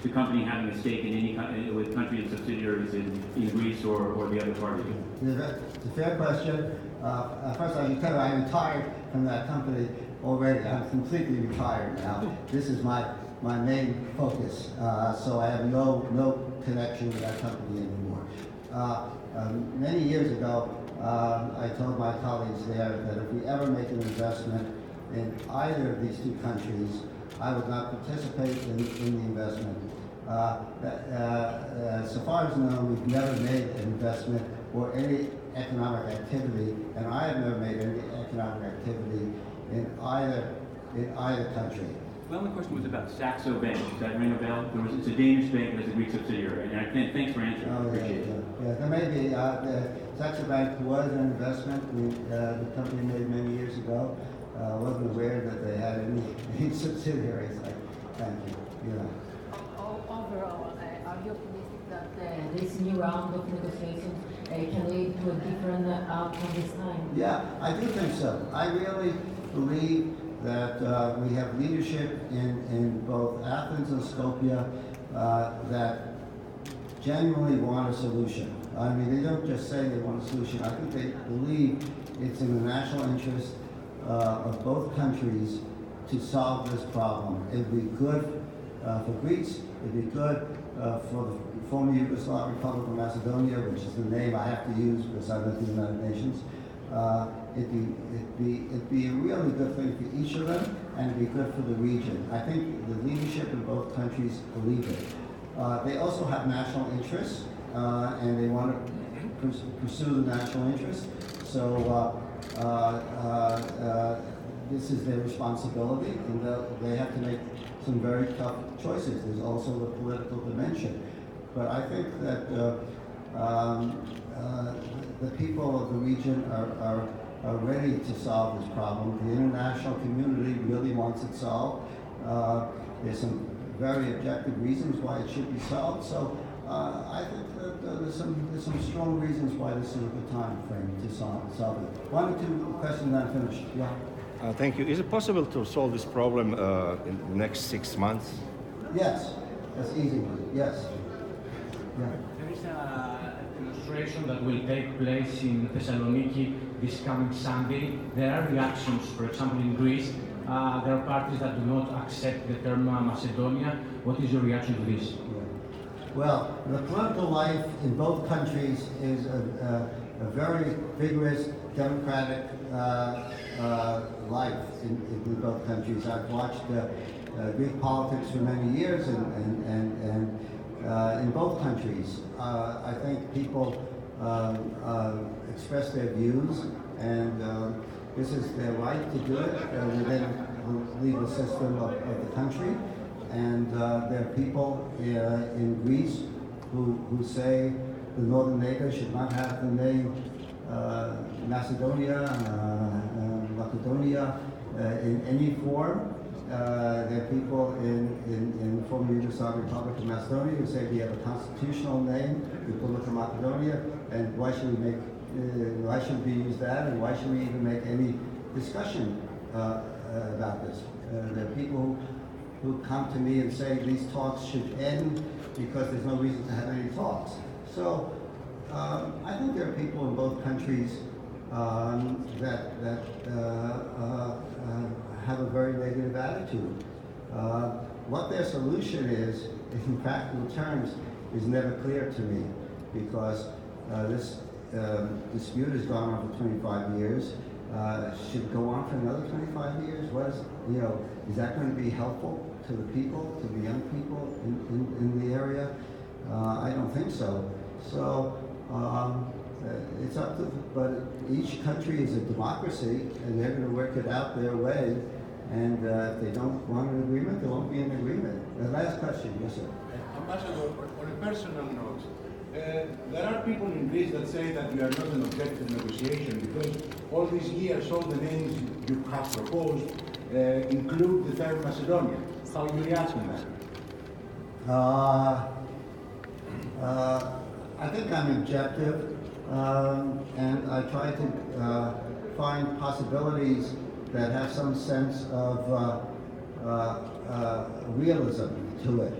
the company having a stake in any with country and subsidiaries in Greece or the other party? It's a fair question. First, I can tell you I retired from that company already. I'm completely retired now. This is my main focus, so I have no connection with that company anymore. Many years ago, I told my colleagues there that if we ever make an investment in either of these two countries, I would not participate in the investment. So far as known, we've never made an investment or any economic activity, and I have never made any economic activity in either country. My only question was about Saxo Bank. Does that ring a bell? It's a Danish bank that has a Greek subsidiary. And thanks for answering. Oh, Appreciate it. Yeah, there may be. Saxo Bank was an investment the company made many years ago. I wasn't aware that they had any subsidiaries. Thank you. Overall, are you optimistic that this new round of negotiations can lead to a different outcome this time? Yeah, I do think so. I really believe that we have leadership in both Athens and Skopje that genuinely want a solution. I mean, they don't just say they want a solution. I think they believe it's in the national interest of both countries to solve this problem. It'd be good for Greece, it'd be good for the former Yugoslav Republic of Macedonia, which is the name I have to use because I live in the United Nations. It'd be a really good thing for each of them, and it'd be good for the region. I think the leadership in both countries believe it. They also have national interests, and they want to pursue the national interest. So this is their responsibility, and they have to make some very tough choices. There's also the political dimension. But I think that the people of the region are ready to solve this problem. The international community really wants it solved. There's some very objective reasons why it should be solved. So I think that there's some strong reasons why this is a good time frame to solve it. One or two questions, then finish. Yeah. Thank you. Is it possible to solve this problem in the next 6 months? Yes, that's easy. Yes. Yeah. There is a demonstration that will take place in Thessaloniki this coming Sunday. There are reactions, for example, in Greece. There are parties that do not accept the term Macedonia. What is your reaction to this? Well, the political life in both countries is a very vigorous, democratic life in both countries. I've watched Greek politics for many years, and in both countries, I think people express their views, and this is their right to do it within the legal system of the country. And there are people in Greece who say the northern neighbor should not have the name Macedonia, Macedonia in any form. There are people in the former Yugoslav Republic of Macedonia who say we have a constitutional name, Republic of Macedonia, and why should we use that, and why should we even make any discussion about this? There are people who come to me and say these talks should end because there's no reason to have any talks. So I think there are people in both countries that have a very negative attitude. What their solution is, in practical terms, is never clear to me, because this dispute has gone on for 25 years. Should it go on for another 25 years? Is that going to be helpful to the people, to the young people in the area? I don't think so. So it's up to, but each country is a democracy, and they're going to work it out their way. And if they don't want an agreement, there won't be an agreement. The last question, yes, sir. Ambassador, on a personal note, there are people in Greece that say that you are not an objective negotiation because all these years, all the names you have proposed include the term Macedonia. How do you react to that? I think I'm objective, and I try to find possibilities that have some sense of realism to it.